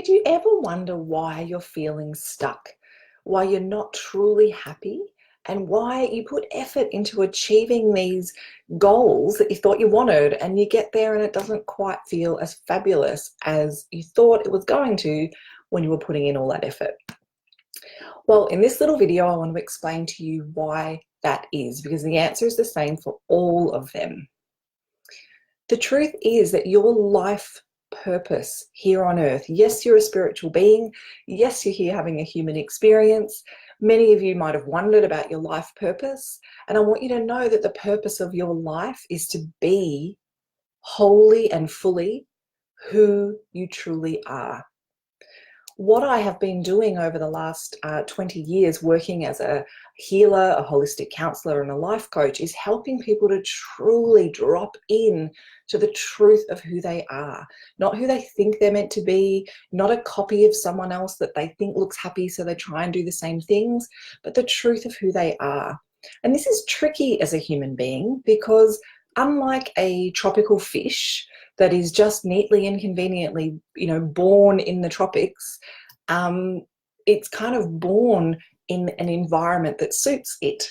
do you ever wonder why you're feeling stuck? Why you're not truly happy? And why you put effort into achieving these goals that you thought you wanted, and you get there and it doesn't quite feel as fabulous as you thought it was going to when you were putting in all that effort? Well, in this little video, I want to explain to you why that is, because the answer is the same for all of them. The truth is that your life purpose here on earth, yes, you're a spiritual being, yes, you're here having a human experience. Many of you might have wondered about your life purpose, and I want you to know that the purpose of your life is to be wholly and fully who you truly are. What I have been doing over the last 20 years working as a healer, a holistic counselor, and a life coach is helping people to truly drop in to the truth of who they are, not who they think they're meant to be, not a copy of someone else that they think looks happy so they try and do the same things, but the truth of who they are. And this is tricky as a human being because unlike a tropical fish that is just neatly and conveniently, born in the tropics, it's kind of born in an environment that suits it.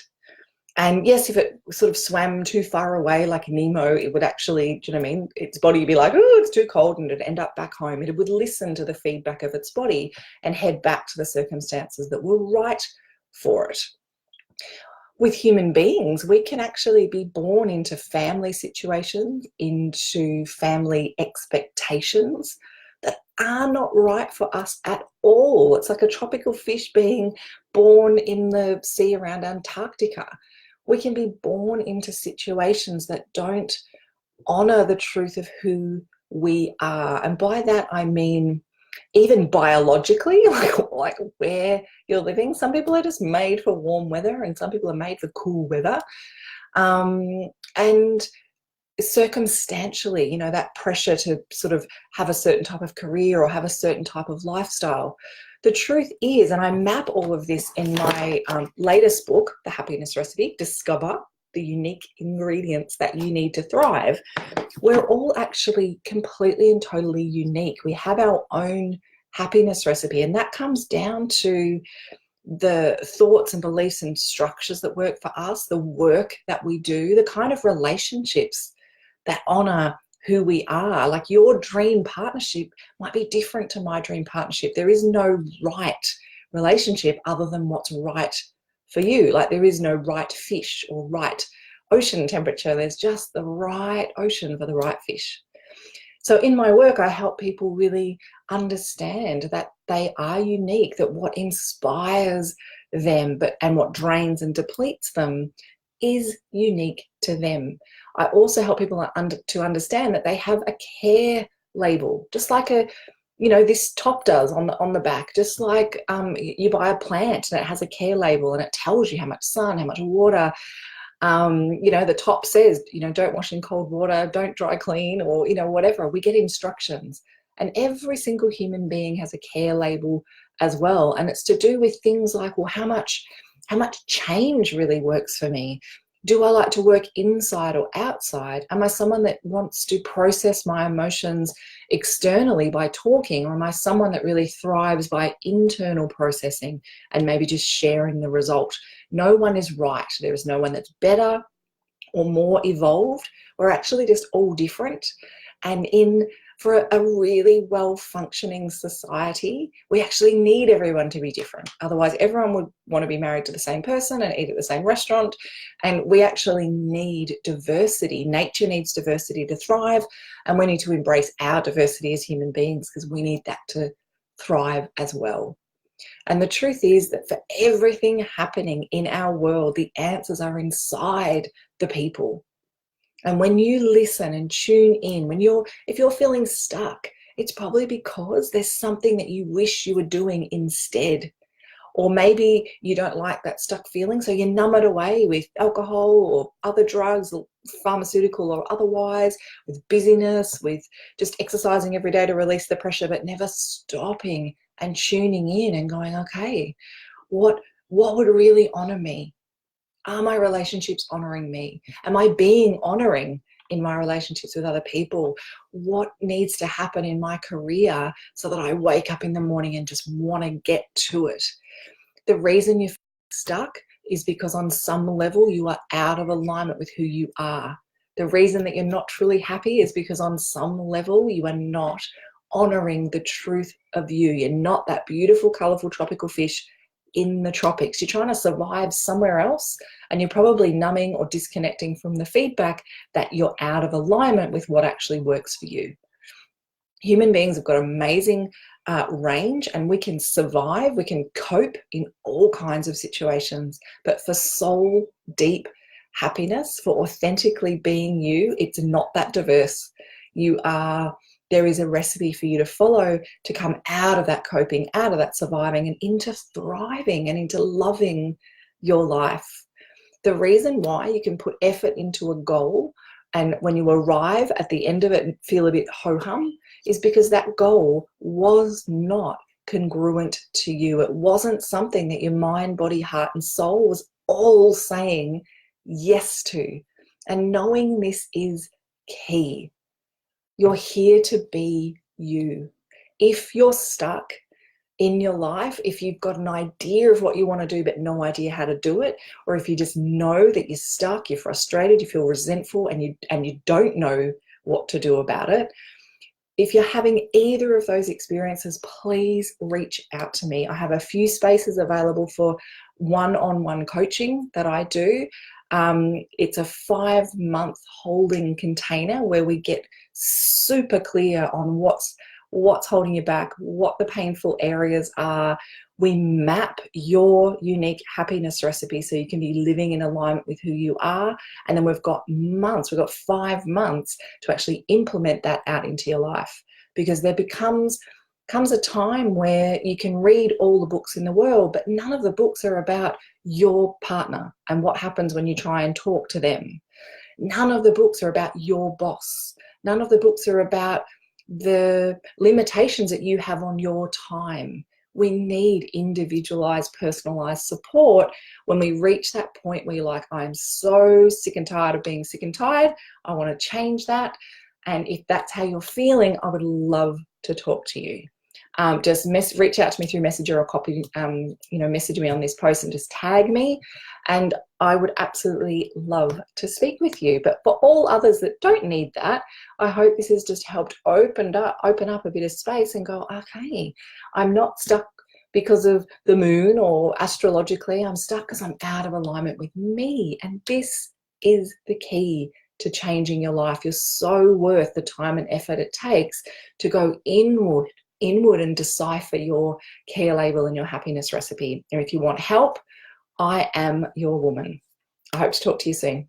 And yes, if it sort of swam too far away like Nemo, it would actually, do you know what I mean? Its body would be like, oh, it's too cold, and it'd end up back home. It would listen to the feedback of its body and head back to the circumstances that were right for it. With human beings, we can actually be born into family situations, into family expectations that are not right for us at all. It's like a tropical fish being born in the sea around Antarctica. We can be born into situations that don't honor the truth of who we are. And by that, I mean even biologically, like where you're living. Some people are just made for warm weather and some people are made for cool weather. And circumstantially, that pressure to sort of have a certain type of career or have a certain type of lifestyle. The truth is, and I map all of this in my latest book, The Happiness Recipe, Discover the Unique Ingredients That You Need to Thrive. We're all actually completely and totally unique. We have our own happiness recipe, and that comes down to the thoughts and beliefs and structures that work for us, the work that we do, the kind of relationships that honor who we are. Like your dream partnership might be different to my dream partnership. There is no right relationship other than what's right for you. Like there is no right fish or right ocean temperature. There's just the right ocean for the right fish. So in my work, I help people really understand that they are unique, that what inspires them and what drains and depletes them is unique to them. I also help people to understand that they have a care label, just like this top does on the back. Just like you buy a plant and it has a care label and it tells you how much sun, how much water. The top says, don't wash in cold water, don't dry clean, or whatever. We get instructions, and every single human being has a care label as well, and it's to do with things like, well, how much change really works for me? Do I like to work inside or outside? Am I someone that wants to process my emotions externally by talking, or am I someone that really thrives by internal processing and maybe just sharing the result? No one is right. There is no one that's better or more evolved. We're actually just all different. And for a really well-functioning society, we actually need everyone to be different. Otherwise, everyone would want to be married to the same person and eat at the same restaurant. And we actually need diversity. Nature needs diversity to thrive. And we need to embrace our diversity as human beings because we need that to thrive as well. And the truth is that for everything happening in our world, the answers are inside the people. And when you listen and tune in, if you're feeling stuck, it's probably because there's something that you wish you were doing instead. Or maybe you don't like that stuck feeling, so you numb it away with alcohol or other drugs, or pharmaceutical or otherwise, with busyness, with just exercising every day to release the pressure, but never stopping and tuning in and going, okay, what would really honor me? Are my relationships honoring me? Am I being honoring in my relationships with other people? What needs to happen in my career so that I wake up in the morning and just want to get to it? The reason you're stuck is because on some level you are out of alignment with who you are. The reason that you're not truly happy is because on some level you are not honoring the truth of you. You're not that beautiful, colorful tropical fish in the tropics. You're trying to survive somewhere else, and you're probably numbing or disconnecting from the feedback that you're out of alignment with what actually works for you. Human beings have got amazing range, and we can survive, we can cope in all kinds of situations. But for soul deep happiness, for authentically being you, it's not that diverse. There is a recipe for you to follow to come out of that coping, out of that surviving, and into thriving and into loving your life. The reason why you can put effort into a goal, and when you arrive at the end of it and feel a bit ho-hum, is because that goal was not congruent to you. It wasn't something that your mind, body, heart, and soul was all saying yes to. And knowing this is key. You're here to be you. If you're stuck in your life, if you've got an idea of what you want to do but no idea how to do it, or if you just know that you're stuck, you're frustrated, you feel resentful, and you don't know what to do about it, if you're having either of those experiences, please reach out to me. I have a few spaces available for one-on-one coaching that I do. It's a 5-month holding container where we get super clear on what's holding you back, what the painful areas are. We map your unique happiness recipe so you can be living in alignment with who you are. And then we've got 5 months to actually implement that out into your life, because there comes a time where you can read all the books in the world, but none of the books are about your partner and what happens when you try and talk to them. None of the books are about your boss. None of the books are about the limitations that you have on your time. We need individualized, personalized support when we reach that point where you're like, I'm so sick and tired of being sick and tired. I want to change that. And if that's how you're feeling, I would love to talk to you. Just reach out to me through Messenger or message me on this post and just tag me, and I would absolutely love to speak with you. But for all others that don't need that, I hope this has just helped open up a bit of space and go, okay, I'm not stuck because of the moon or astrologically. I'm stuck because I'm out of alignment with me, and this is the key to changing your life. You're so worth the time and effort it takes to go inward and decipher your care label and your happiness recipe. And if you want help, I am your woman. I hope to talk to you soon.